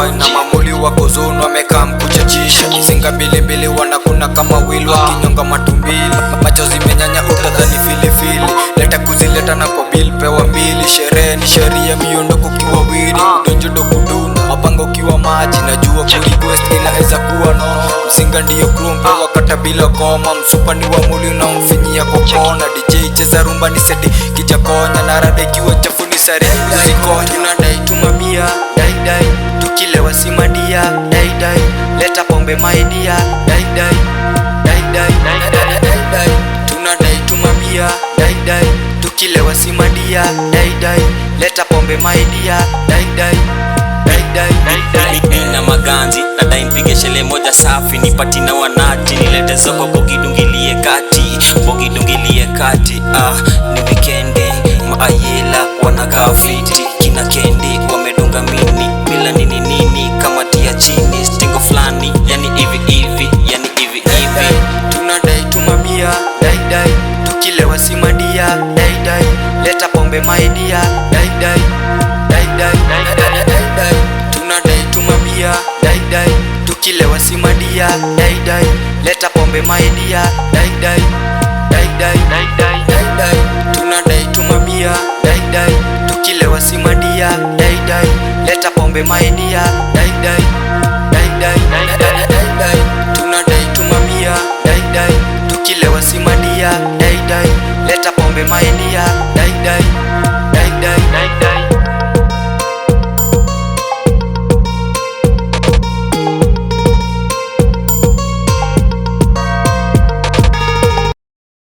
boy na mamuli wako zone wamekaa mkuchachisha. Mzinga mbili wanakuna kama wheel wakinyonga matumbili. Macho zimenyanya utadhani filifili. Leta kuzileta na kwa bill pewa mbili. Sherehe ni sheria miondoko kiwa wiri. Udonjodo kuduna mapanga ukiwa maji. Najua kurequest ila eza kuwa no. Mzinga ndiyo krumpe wakata bila koma. Msupa ni wa muli na mfinyia kokona. DJ cheza rumba ni seti kijakonya. Na rada ikiwa chafu ni sari kuzikonya. Tunadai tumabia dai dai, tukilewa simadia dai dai. Leta pombe maidia dai dai dai dai dai dai. Tunadai tumabia dai dai, tukilewa simadia dai dai. Leta pombe maidia dai dai dai dai dai. Na maganzi nadai mpige shele moja safi. Nipati na wanaji nilete zoko bogidungilie kati. Bogidungilie kati ni weekende. Maayela wanakaa fiti. Kina kendi wamedunga mini. Bila nini nini kama tia chini. Stingo flani yani hivi hivi, yani hivi hivi. Tunadai tumabia dai dai, tukilewa simadia dai dai. Leta pombe maidia dai dai dai dai dai dai. Tunadai tumabia dai dai, tukilewa simadia dai dai. Leta pombe maidia dai dai dai dai dai dai dai. Tunadai tumabia dai dai, tukilewa simadia dai dai. Leta pombe maidia